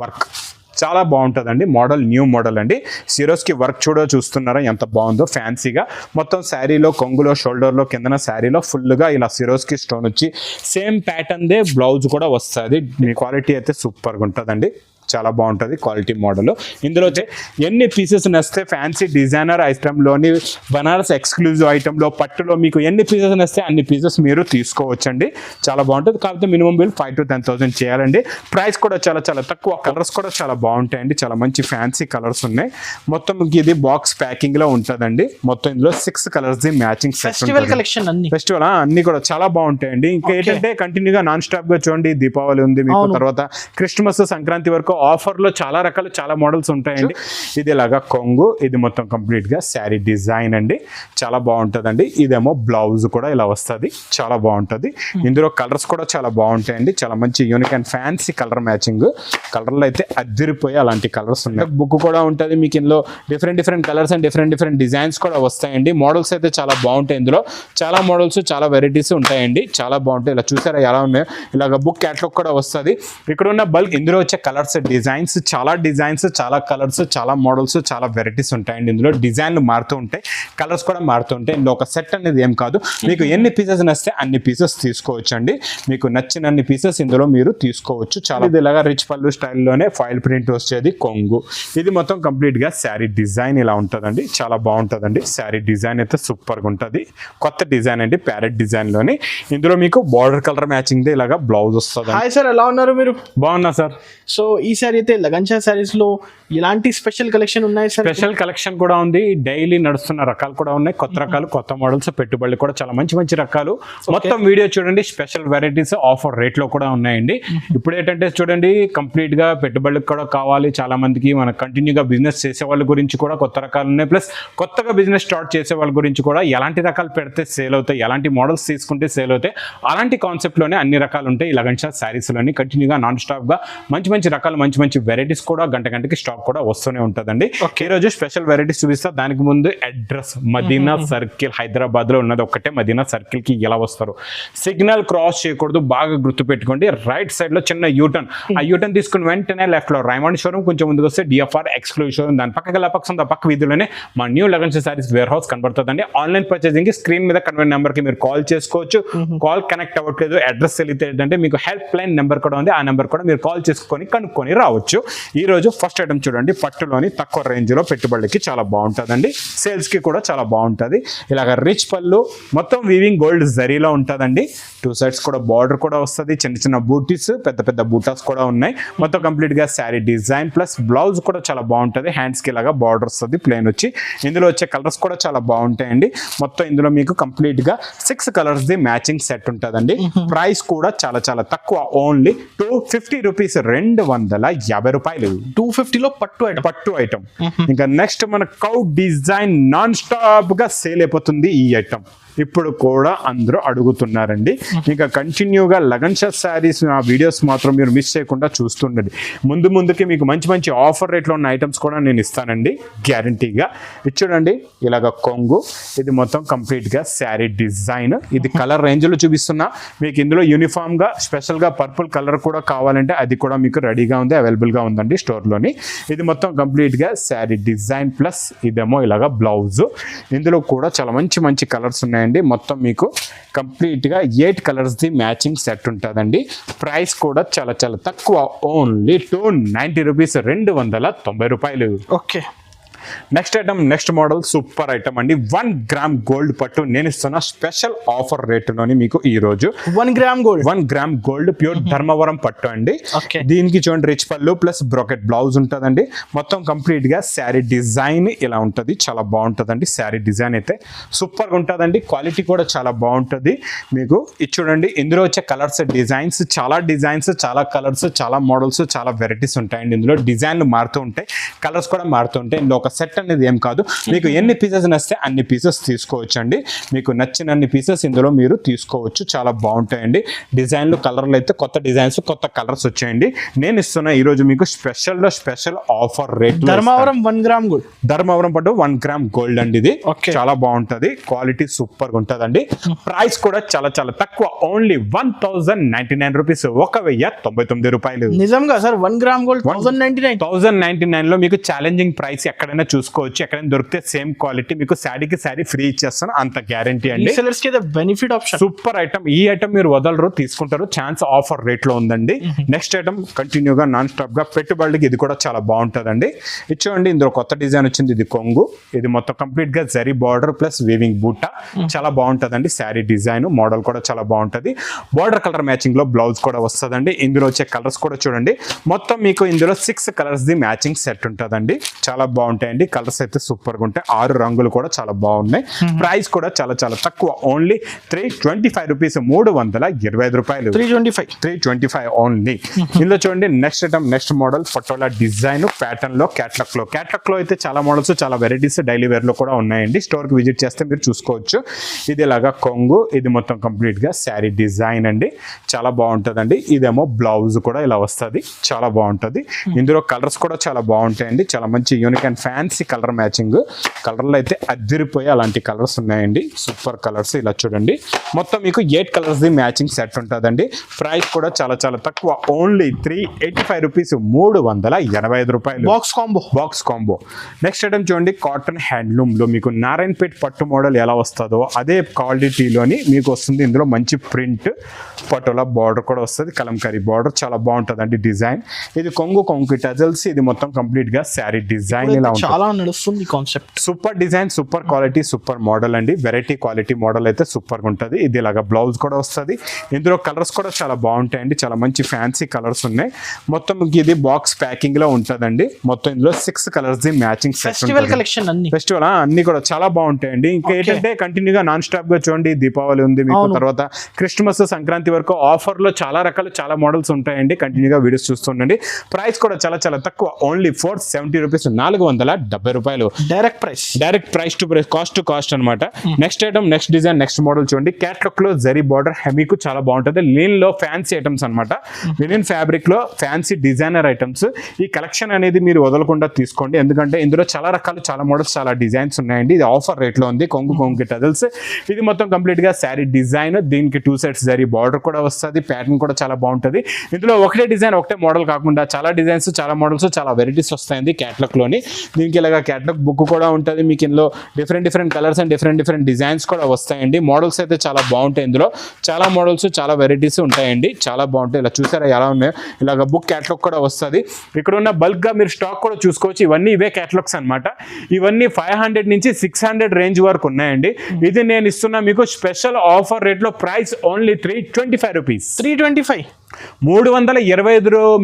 Work చాలా బాగుంటుందండి. Model new model అండి. సిరోస్కి వర్క్ చూస్తున్నారా ఎంత బాగుందో, ఫ్యాన్సీగా మొత్తం శారీలో కొంగులో షోల్డర్లో కిందన శారీలో ఫుల్గా ఇలా సిరోస్కి స్టోన్ వచ్చి సేమ్ ప్యాటర్న్దే బ్లౌజ్ కూడా వస్తుంది. క్వాలిటీ అయితే సూపర్గా ఉంటుందండి. చాలా బాగుంటుంది క్వాలిటీ మోడల్. ఇందులో ఎన్ని పీసెస్ నస్తే ఫ్యాన్సీ డిజైనర్ ఐటెంలోని బనారస్ ఎక్స్క్లూజివ్ ఐటెంలో పట్టులో మీకు ఎన్ని పీసెస్ నస్తే అన్ని పీసెస్ మీరు తీసుకోవచ్చండి. చాలా బాగుంటుంది. కాకపోతే మినిమం బిల్ 5,000 to 10,000 చేయాలండి. ప్రైస్ కూడా చాలా చాలా తక్కువ. కలర్స్ కూడా చాలా బాగుంటాయండి. చాలా మంచి ఫ్యాన్సీ కలర్స్ ఉన్నాయి. మొత్తం ఇది బాక్స్ ప్యాకింగ్ లో ఉంటుందండి. మొత్తం ఇందులో 6 colours matching festival collection festival అన్ని కూడా చాలా బాగుంటాయండి. ఇంకా ఏంటంటే కంటిన్యూగా నాన్ స్టాప్ గా చూడండి. దీపావళి ఉంది మీకు, తర్వాత క్రిస్మస్ సంక్రాంతి వరకు ఆఫర్ లో చాలా రకాలు చాలా మోడల్స్ ఉంటాయండి. ఇది ఇలాగా కొంగు, ఇది మొత్తం కంప్లీట్ గా శారీ డిజైన్ అండి. చాలా బాగుంటుందండి. ఇదేమో బ్లౌజ్ కూడా ఇలా వస్తుంది. చాలా బాగుంటుంది. ఇందులో కలర్స్ కూడా చాలా బాగుంటాయండి. చాలా మంచి unique and fancy colour matching. కలర్లు అయితే అదిరిపోయి అలాంటి కలర్స్ ఉన్నాయి. బుక్ కూడా ఉంటుంది మీకు. ఇందులో different colours and different designs కూడా వస్తాయండి. మోడల్స్ అయితే చాలా బాగుంటాయి. ఇందులో చాలా మోడల్స్ చాలా వెరైటీస్ ఉంటాయండి. చాలా బాగుంటాయి. ఇలా చూసారా ఎలా ఉన్నాయో. ఇలాగ బుక్ క్యాటలాగ్ కూడా వస్తుంది. ఇక్కడ ఉన్న బల్క్ ఇందులో వచ్చే కలర్స్ డిజైన్స్, చాలా కలర్స్, చాలా మోడల్స్, చాలా వెరైటీస్ ఉంటాయండి. ఇందులో డిజైన్లు మారుతూ ఉంటాయి, కలర్స్ కూడా మారుతూ ఉంటాయి. ఇందులో ఒక సెట్ అనేది ఏం కాదు. మీకు ఎన్ని పీసెస్ నచ్చితే అన్ని పీసెస్ తీసుకోవచ్చు అండి. మీకు నచ్చిన అన్ని పీసెస్ ఇందులో మీరు తీసుకోవచ్చు. చాలా ఇది ఇలాగా రిచ్ పళ్ళు స్టైల్లోనే ఫాయిల్ ప్రింట్ వచ్చేది కొంగు. ఇది మొత్తం కంప్లీట్ గా శారీ డిజైన్ ఇలా ఉంటుందండి. చాలా బాగుంటుందండి. శారీ డిజైన్ అయితే సూపర్గా ఉంటుంది. కొత్త డిజైన్ అండి, ప్యారెట్ డిజైన్ లోని. ఇందులో మీకు బార్డర్ కలర్ మ్యాచింగ్ ఇలాగా బ్లౌజ్ వస్తుంది. హాయ్ సార్, ఎలా ఉన్నారు మీరు? బాగున్నా సార్. సో ఈ సారీ అయితే లగన్షా సారీస్ లో ఇలాంటి స్పెషల్ కలెక్షన్ ఉన్నాయి సార్? స్పెషల్ కలెక్షన్ కూడా ఉంది. డైలీ నడుస్తున్న రకాలు కూడా ఉన్నాయి. కొత్త రకాలు, కొత్త మోడల్స్, పెట్టుబడులు కూడా చాలా మంచి రకాలు. మొత్తం వీడియో చూడండి. స్పెషల్ వెరైటీస్ ఆఫర్ రేట్ లో కూడా ఉన్నాయండి. ఇప్పుడు ఏంటంటే చూడండి, కంప్లీట్ గా పెట్టుబడులకు కూడా కావాలి చాలా మందికి. మన కంటిన్యూగా బిజినెస్ చేసే వాళ్ళ గురించి కూడా కొత్త రకాలు ఉన్నాయి. ప్లస్ కొత్తగా బిజినెస్ స్టార్ట్ చేసే వాళ్ళ గురించి కూడా ఎలాంటి రకాలు పెడితే సేల్ అవుతాయి, ఎలాంటి మోడల్స్ తీసుకుంటే సేల్ అవుతాయి, అలాంటి కాన్సెప్ట్ లోనే అన్ని రకాలు ఉంటాయి ఈ లగన్షా శారీస్ లోని. కంటిన్యూగా నాన్ స్టాప్ గా మంచి రకాలు, మంచి వెరైటీస్ కూడా గంటకి స్టాక్ కూడా వస్తూనే ఉంటుందండి. ఈ రోజు స్పెషల్ వెరైటీస్ చూపిస్తా. దానికి ముందు అడ్రస్ మదీనా సర్కిల్, హైదరాబాద్ లో ఉన్నది ఒక్కటే మదీనా సర్కిల్ కి ఎలా వస్తారు, సిగ్నల్ క్రాస్ చేయకూడదు, బాగా గుర్తు పెట్టుకోండి. రైట్ సైడ్ లో చిన్న యూటర్న్, ఆ యూటర్న్ తీసుకుని వెంటనే లెఫ్ట్ లో రైమండ్ షోరూమ్, కొంచెం ముందుకు వస్తే డిఎఫ్ఆర్ ఎక్స్క్లూజివ్ షోరూమ్, దాని పక్కకి పక్క వీధిలోనే మా new Lagansha sarees warehouse కనబడుతుందండి. ఆన్లైన్ పర్చేసింగ్ కి స్క్రీన్ మీద కన్వెంట్ నెంబర్ కి మీరు కాల్ చేసుకోవచ్చు. కాల్ కనెక్ట్ అవ్వట్లేదు, అడ్రస్ తెలియతే ఏంటంటే మీకు హెల్ప్ లైన్ నెంబర్ కూడా ఉంది. ఆ నెంబర్ కూడా మీరు కాల్ చేసుకొని కనుక్కొని రావచ్చు. ఈ రోజు ఫస్ట్ ఐటమ్ చూడండి, పట్టులోని తక్కువ రేంజ్ లో పెట్టుబడికి చాలా బాగుంటుందండి. సేల్స్ కి కూడా చాలా బాగుంటుంది. ఇలాగ రిచ్ పళ్ళు, మొత్తం వీవింగ్ గోల్డ్ జరీలో ఉంటుందండి. 2 sides కూడా బార్డర్ కూడా వస్తుంది. చిన్న బూటీస్, పెద్ద బూటాస్ కూడా ఉన్నాయి. మొత్తం కంప్లీట్ గా శారీ డిజైన్ ప్లస్ బ్లౌజ్ కూడా చాలా బాగుంటుంది. హ్యాండ్స్ కి ఇలాగా బార్డర్ వస్తుంది ప్లెయిన్ వచ్చి. ఇందులో వచ్చే కలర్స్ కూడా చాలా బాగుంటాయండి. మొత్తం ఇందులో మీకు కంప్లీట్ గా 6 కలర్స్ ది మ్యాచింగ్ సెట్ ఉంటుందండి. ప్రైస్ కూడా చాలా తక్కువ, ఓన్లీ 250 రూపీస్, 250 రూపాయలు. 250 లో పట్టు ఐటమ్. ఇంకా నెక్స్ట్ మన కౌ డిజైన్ నాన్ స్టాప్ గా సేల్ అయిపోతుంది ఈ ఐటమ్. ఇప్పుడు కూడా అందరూ అడుగుతున్నారండి. ఇంకా కంటిన్యూగా లగన్షా శారీస్ ఆ వీడియోస్ మాత్రం మీరు మిస్ చేయకుండా చూస్తుండండి. ముందుకి మీకు మంచి ఆఫర్ రేట్లో ఉన్న ఐటమ్స్ కూడా నేను ఇస్తానండి గ్యారంటీగా. ఇది చూడండి, ఇలాగ కొంగు, ఇది మొత్తం కంప్లీట్గా శారీ డిజైన్. ఇది కలర్ రేంజ్లో చూపిస్తున్నా మీకు. ఇందులో యూనిఫామ్గా స్పెషల్గా పర్పుల్ కలర్ కూడా కావాలంటే అది కూడా మీకు రెడీగా ఉంది, అవైలబుల్గా ఉందండి స్టోర్లోని. ఇది మొత్తం కంప్లీట్గా శారీ డిజైన్ ప్లస్ ఇదేమో ఇలాగ బ్లౌజ్. ఇందులో కూడా చాలా మంచి కలర్స్ ఉన్నాయి. మొత్తం మీకు కంప్లీట్ గా 8 కలర్స్ ది మ్యాచింగ్ సెట్ ఉంటుందండి. ప్రైస్ కూడా చాలా తక్కువ, ఓన్లీ 290 రూపీస్, 290 రూపాయలు. Okay. Next item, next model super item అండి. 1 గ్రామ్ గోల్డ్ పట్టు నేను ఇస్తున్న స్పెషల్ ఆఫర్ రేటులోని మీకు ఈ రోజు 1 గ్రామ్ గోల్డ్ ప్యూర్ ధర్మవరం పట్టు అండి. దీనికి చూడండి, రిచ్ పళ్ళు ప్లస్ బ్రోకెట్ బ్లౌజ్ ఉంటుందండి. మొత్తం కంప్లీట్ గా శారీ డిజైన్ ఇలా ఉంటుంది. చాలా బాగుంటుందండి. శారీ డిజైన్ అయితే సూపర్ గా ఉంటుందండి. క్వాలిటీ కూడా చాలా బాగుంటుంది మీకు. ఇది చూడండి, ఇందులో వచ్చే కలర్స్ డిజైన్స్, చాలా కలర్స్, చాలా మోడల్స్, చాలా వెరైటీస్ ఉంటాయండి. ఇందులో డిజైన్లు మారుతూ ఉంటాయి, కలర్స్ కూడా మారుతూ ఉంటాయి. ఇందులో ఒక సెట్ అనేది ఏం కాదు, మీకు ఎన్ని పీసెస్ నచ్చితే అన్ని పీసెస్ తీసుకోవచ్చు అండి. మీకు నచ్చినన్ని పీసెస్ ఇందులో మీరు తీసుకోవచ్చు. చాలా బాగుంటాయండి. డిజైన్లు కలర్లు అయితే కొత్త డిజైన్స్ కొత్త కలర్స్ వచ్చాయండి. నేను ఇస్తున్నా ఈరోజు మీకు special offer rate Dharmavaram 1 gram gold, Dharmavaram పట్టు 1 గ్రామ్ గోల్డ్ అండి. ఇది చాలా బాగుంటది, క్వాలిటీ సూపర్ గా ఉంటదండి. ప్రైస్ కూడా చాలా చాలా తక్కువ, ఓన్లీ 1099 రూపీస్, 1099 రూపాయలు. నిజంగా సార్ 1 గ్రామ్ గోల్డ్ 1099 లో మీకు ఛాలెంజింగ్ ప్రైస్ ఎక్కడైనా చూసుకోవచ్చు. ఎక్కడైనా దొరికితే సేమ్ క్వాలిటీ మీకు శారీకి శారీ ఫ్రీ ఇచ్చేస్తాను, అంత గ్యారంటీ అండి. సెలర్స్ కి బెనిఫిట్ ఆప్షన్, సూపర్ ఐటమ్. ఈ ఐటమ్ మీరు వదలరు, తీసుకుంటారు, ఛాన్స్ ఆఫర్ రేట్ లో ఉందండి. నెక్స్ట్ ఐటమ్ కంటిన్యూగా నాన్ స్టాప్ గా పెట్టుబడికి ఇది కూడా చాలా బాగుంటదండి. ఇచ్చోండి, ఇందులో కొత్త డిజైన్ వచ్చింది. ఇది కొంగు, ఇది మొత్తం కంప్లీట్ గా జరీ బార్డర్ ప్లస్ వీవింగ్ బూటా, చాలా బాగుంటదండి. శారీ డిజైన్ మోడల్ కూడా చాలా బాగుంటది. బార్డర్ కలర్ మ్యాచింగ్ లో బ్లౌజ్ కూడా వస్తుందండి. ఇందులో వచ్చే కలర్స్ కూడా చూడండి, మొత్తం మీకు ఇందులో 6 కలర్స్ ది మ్యాచింగ్ సెట్ ఉంటుందండి. చాలా బాగుంటాయండి. కలర్స్ అయితే సూపర్ గా ఉంటాయి. 6 రంగులు కూడా చాలా బాగున్నాయి. ప్రైస్ కూడా చాలా చాలా తక్కువ, ఓన్లీ 325 రూపీస్, 325 రూపాయలు. 325 ఓన్లీ. ఇందులో చూడండి next item, next model patola design pattern లో క్యాట్లాగ్ లో అయితే చాలా మోడల్స్ చాలా వెరైటీస్ డైలీ వేర్ లో కూడా ఉన్నాయండి. స్టోర్ కి విజిట్ చేస్తే మీరు చూసుకోవచ్చు. ఇది ఇలాగా కొంగు, ఇది మొత్తం కంప్లీట్ గా శారీ డిజైన్ అండి. చాలా బాగుంటదండి. ఇదేమో బ్లౌజ్ కూడా ఇలా వస్తుంది, చాలా బాగుంటది. ఇందులో కలర్స్ కూడా చాలా బాగుంటాయండి. చాలా మంచి unique and fancy colour matching. కలర్లు అయితే అదిరిపోయి అలాంటి కలర్స్ ఉన్నాయండి. Super colours. ఇలా చూడండి, మొత్తం మీకు 8 కలర్స్ ది మ్యాచింగ్ సెట్ ఉంటుందండి. ప్రైస్ కూడా చాలా చాలా తక్కువ, ఓన్లీ 385 రూపీస్, 385 రూపాయలు. Box combo. నెక్స్ట్ ఐటమ్ చూడండి, కాటన్ హ్యాండ్లూమ్ లో మీకు నారాయణపేట్ పట్టు మోడల్ ఎలా వస్తుందో అదే క్వాలిటీలోని మీకు వస్తుంది. ఇందులో మంచి ప్రింట్ పటోలా బార్డర్ కూడా వస్తుంది, కలంకారీ బార్డర్, చాలా బాగుంటుందండి డిజైన్. ఇది కొంగు టజల్స్, ఇది మొత్తం కంప్లీట్ గా శారీ డిజైన్ ఇలా ఉంటుంది. చాలా నడుస్తుంది concept. Super design, super quality, super model అండి. వెరైటీ క్వాలిటీ మోడల్ అయితే సూపర్ గా ఉంటుంది. ఇది ఇలాగా బ్లౌజ్ కూడా వస్తుంది. ఇందులో కలర్స్ కూడా చాలా బాగుంటాయండి. చాలా మంచి ఫ్యాన్సీ కలర్స్ ఉన్నాయి. మొత్తం ఇది బాక్స్ ప్యాకింగ్ లో ఉంటుందండి. మొత్తం ఇందులో 6 కలర్స్ ది మ్యాచింగ్ ఫెస్టివల్ కలెక్షన్ ఫెస్టివల్ అన్ని కూడా చాలా బాగుంటాయండి. ఇంకా ఏంటంటే కంటిన్యూగా నాన్ స్టాప్ గా చూడండి, దీపావళి ఉంది మీకు, తర్వాత క్రిస్మస్, సంక్రాంతి వరకు ఆఫర్ లో చాలా రకాలు చాలా మోడల్స్ ఉంటాయండి. కంటిన్యూగా వీడియోస్ చూస్తుండండి. ప్రైస్ కూడా చాలా చాలా తక్కువ, ఓన్లీ 470 రూపీస్, 470 రూపాయలు. Direct price to price, cost to cost అనమాట. Next item, next design, next model చూడండి. క్యాట్లాగ్ లో జరీ బార్డర్ మీకు చాలా బాగుంటుంది. లినన్ లో ఫ్యాన్సీ ఐటమ్స్ అనమాట. లినన్ ఫ్యాబ్రిక్ లో ఫ్యాన్సీ డిజైనర్ ఐటమ్స్. ఈ కలెక్షన్ అనేది మీరు వదలకుండా తీసుకోండి, ఎందుకంటే ఇందులో చాలా రకాలు చాలా మోడల్స్ చాలా డిజైన్స్ ఉన్నాయండి. ఇది ఆఫర్ రేట్ లో ఉంది. కొంగు టజల్స్, ఇది మొత్తం కంప్లీట్ గా శారీ డిజైన్. దీనికి 2 సెట్స్ జరీ బార్డర్ కూడా వస్తుంది. ప్యాటర్న్ కూడా చాలా బాగుంటుంది. ఇందులో ఒకటే డిజైన్ ఒకటే మోడల్ కాకుండా చాలా డిజైన్స్ చాలా మోడల్స్ చాలా వెరైటీస్ వస్తాయండి క్యాట్లాగ్ లోని. దీనికి ఇలాగా క్యాట్లాగ్ బుక్ కూడా ఉంటుంది మీకు. ఇందులో different colours and different designs కూడా వస్తాయండి. మోడల్స్ అయితే చాలా బాగుంటాయి. ఇందులో చాలా మోడల్స్ చాలా వెరైటీస్ ఉంటాయండి. చాలా బాగుంటాయి. ఇలా చూసారా ఎలా ఉన్నాయో, ఇలాగ బుక్ క్యాట్లాగ్ కూడా వస్తుంది. ఇక్కడ ఉన్న బల్క్ గా మీరు స్టాక్ కూడా చూసుకోవచ్చు. ఇవన్నీ ఇవే క్యాటలాగ్స్ అనమాట. ఇవన్నీ 500 నుంచి 600 రేంజ్ వరకు ఉన్నాయండి. ఇది నేను ఇస్తున్నా మీకు స్పెషల్ ఆఫర్ రేట్ లో. Price only 325 rupees. 325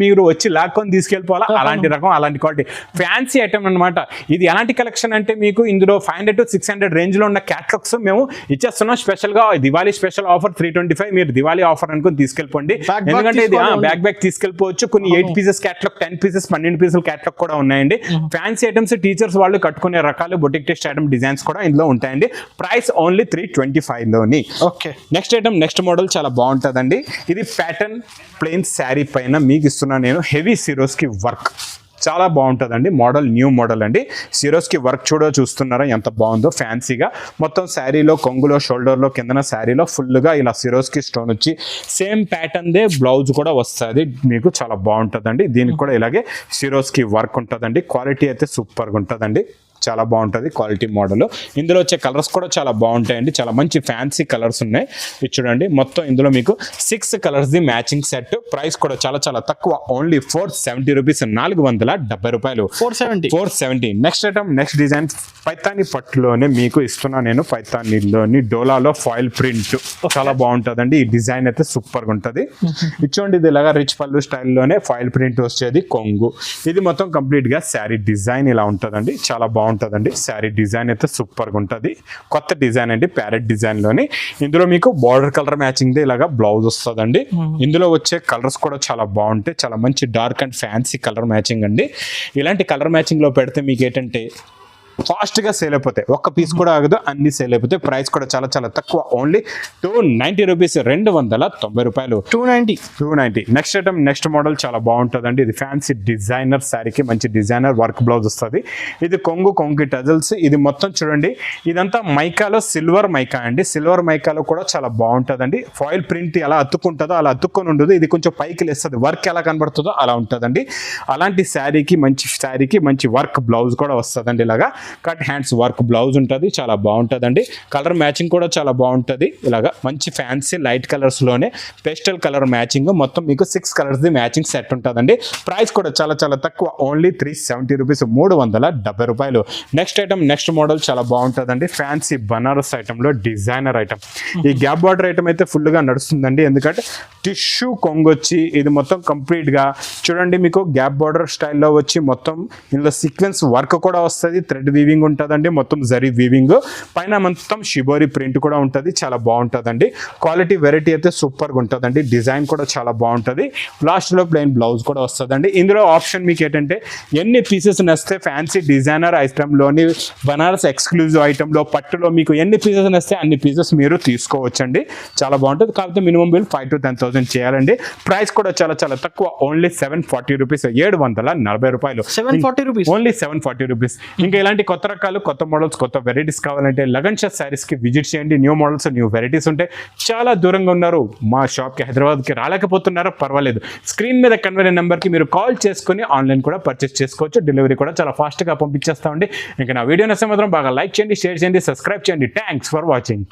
మీరు వచ్చి లాక్కొని తీసుకెళ్ళిపోవాలా. అలాంటి రకం, అలాంటి క్వాలిటీ ఫ్యాన్సీ ఐటమ్ అనమాట. ఇది ఎలాంటి కలెక్షన్ అంటే మీకు ఇందులో 500 to 600 రేంజ్ లో ఉన్న క్యాటలాగ్స్ మేము ఇచ్చేస్తున్నాం స్పెషల్ గా. Diwali special offer 325. మీరు దివాళీ ఆఫర్ అనుకుని తీసుకెళ్ళిపోండి, ఎందుకంటే ఇది బ్యాక్ తీసుకోవచ్చు. కొన్ని 8 pieces catalogue, 10 pieces, 12 pieces catalogue కూడా ఉన్నాయండి. ఫ్యాన్సీ ఐటమ్స్ టీచర్స్ వాళ్ళు కట్టుకునే రకాలు బొటిక్ టెక్స్ట్ ఐటమ్ డిజైన్స్ కూడా ఇందులో ఉంటాయండి. ప్రైస్ ఓన్లీ 325 లోని. నెక్స్ట్ ఐటమ్, నెక్స్ట్ మోడల్ చాలా బాగుంటుందండి. ఇది ప్యాటర్న్ ప్లెయిన్ శారీ పైన మీకు ఇస్తున్నా నేను హెవీ సిరోస్కి వర్క్. చాలా బాగుంటుందండి మోడల్, న్యూ మోడల్ అండి. సిరోస్కి వర్క్ చూస్తున్నారా ఎంత బాగుందో ఫ్యాన్సీగా. మొత్తం శారీలో కొంగులో షోల్డర్లో కిందన శారీలో ఫుల్గా ఇలా సిరోస్కి స్టోన్ వచ్చి సేమ్ ప్యాటర్న్ దే బ్లౌజ్ కూడా వస్తుంది మీకు. చాలా బాగుంటుందండి. దీనికి కూడా ఇలాగే సిరోస్కి వర్క్ ఉంటుందండి. క్వాలిటీ అయితే సూపర్గా ఉంటుందండి. చాలా బాగుంటుంది క్వాలిటీ మోడల్. ఇందులో వచ్చే కలర్స్ కూడా చాలా బాగుంటాయండి. చాలా మంచి ఫ్యాన్సీ కలర్స్ ఉన్నాయి. ఇది చూడండి, మొత్తం ఇందులో మీకు 6 కలర్స్ ది మ్యాచింగ్ సెట్. ప్రైస్ కూడా చాలా చాలా తక్కువ, ఓన్లీ 470 రూపీస్, 470 రూపాయలు. 470. Next item, next design Paithani పట్టులోనే మీకు ఇస్తున్నా నేను. పైతానీలోని డోలాలో ఫాయిల్ ప్రింట్ చాలా బాగుంటుందండి. ఈ డిజైన్ అయితే సూపర్గా ఉంటుంది. ఇచ్చోండి, ఇది ఇలాగా రిచ్ పళ్ళు స్టైల్లోనే ఫాయిల్ ప్రింట్ వచ్చేది కొంగు. ఇది మొత్తం కంప్లీట్గా శారీ డిజైన్ ఇలా ఉంటుందండి. చాలా బాగుంటుందండి. శారీ డిజైన్ అయితే సూపర్గా ఉంటుంది. కొత్త డిజైన్ అండి, ప్యారెట్ డిజైన్ లోని. ఇందులో మీకు బార్డర్ కలర్ మ్యాచింగ్ దే ఇలాగా బ్లౌజ్ వస్తుందండి. ఇందులో వచ్చే కలర్స్ కూడా చాలా బాగుంటాయి. చాలా మంచి dark and fancy colour matching అండి. ఇలాంటి కలర్ మ్యాచింగ్ లో పెడితే మీకు ఏంటంటే ఫాస్ట్గా సేల్ అయిపోతాయి. ఒక్క పీస్ కూడా ఆగదు, అన్ని సేల్ అయిపోతాయి. ప్రైస్ కూడా చాలా చాలా తక్కువ, ఓన్లీ 290 రూపీస్, 290 రూపాయలు. 290. నెక్స్ట్ ఐటమ్, నెక్స్ట్ మోడల్ చాలా బాగుంటుందండి. ఇది ఫ్యాన్సీ డిజైనర్ శారీకి మంచి డిజైనర్ వర్క్ బ్లౌజ్ వస్తుంది. ఇది కొంగు టజల్స్. ఇది మొత్తం చూడండి, ఇదంతా మైకాలో సిల్వర్ మైకా అండి. సిల్వర్ మైకాలో కూడా చాలా బాగుంటుందండి. ఫాయిల్ ప్రింట్ ఎలా అతుక్కుంటుందో అలా అతుక్కొని ఉండదు. ఇది కొంచెం పైకి లేస్తుంది, వర్క్ ఎలా కనబడుతుందో అలా ఉంటుందండి. అలాంటి శారీకి మంచి వర్క్ బ్లౌజ్ కూడా వస్తుందండి. ఇలాగా కట్ హ్యాండ్స్ వర్క్ బ్లౌజ్ ఉంటుంది, చాలా బాగుంటుందండి. కలర్ మ్యాచింగ్ కూడా చాలా బాగుంటుంది. ఇలాగా మంచి ఫ్యాన్సీ లైట్ కలర్స్లోనే పేస్టల్ కలర్ మ్యాచింగ్, మొత్తం మీకు 6 కలర్స్ ది మ్యాచింగ్ సెట్ ఉంటుందండి. ప్రైస్ కూడా చాలా చాలా తక్కువ, ఓన్లీ 370 రూపీస్, 370 రూపాయలు. నెక్స్ట్ ఐటమ్, నెక్స్ట్ మోడల్ చాలా బాగుంటుందండి. ఫ్యాన్సీ బనారస్ ఐటెంలో డిజైనర్ ఐటమ్. ఈ గ్యాప్ బార్డర్ ఐటమ్ అయితే ఫుల్గా నడుస్తుందండి, ఎందుకంటే టిష్యూ కొంగొచ్చి ఇది మొత్తం కంప్లీట్గా చూడండి, మీకు గ్యాప్ బార్డర్ స్టైల్లో వచ్చి మొత్తం ఇందులో సీక్వెన్స్ వర్క్ కూడా వస్తుంది, థ్రెడ్ వీవింగ్ ఉంటుందండి, మొత్తం జరీ వీవింగ్, పైన మొత్తం షిబోరి ప్రింట్ కూడా ఉంటుంది. చాలా బాగుంటుందండి. క్వాలిటీ వెరైటీ అయితే సూపర్గా ఉంటుందండి. డిజైన్ కూడా చాలా బాగుంటుంది. లాస్ట్లో ప్లెయిన్ బ్లౌజ్ కూడా వస్తుందండి. ఇందులో ఆప్షన్ మీకు ఏంటంటే ఎన్ని పీసెస్ నస్తే ఫ్యాన్సీ డిజైనర్ ఐటెంలోని బనారస్ ఎక్స్క్లూజివ్ ఐటెంలో పట్టులో మీకు ఎన్ని పీసెస్ నస్తే అన్ని పీసెస్ మీరు తీసుకోవచ్చండి. చాలా బాగుంటుంది. కాకపోతే మినిమం బిల్ 5,000 to 10,000 చేయాలండి. ప్రైస్ కూడా చాలా చాలా తక్కువ, ఓన్లీ 740 రూపీస్, 740 రూపాయలు. 740 రూపీస్, ఓన్లీ 740 రూపీస్. ఇంకా ఇలాంటి కొత్త రకాలు, కొత్త మోడల్స్, కొత్త వెరైటీస్ కావాలంటే లగన్ షా శారీస్కి విజిట్ చేయండి. న్యూ మోడల్స్, న్యూ వెరైటీస్ ఉంటాయి. చాలా దూరంగా ఉన్నారు, మా షాప్కి హైదరాబాద్కి రాలేకపోతున్నారో పర్వాలేదు, స్క్రీన్ మీద కన్వీనియన్ నెంబర్కి మీరు కాల్ చేసుకుని ఆన్లైన్ కూడా పర్చేస్ చేసుకోవచ్చు. డెలివరీ కూడా చాలా ఫాస్ట్గా పంపించేస్తామండి. ఇంకా నా వీడియో నచ్చితే మాత్రం బాగా లైక్ చేయండి, షేర్ చేయండి, సబ్స్క్రైబ్ చేయండి. Thanks for watching.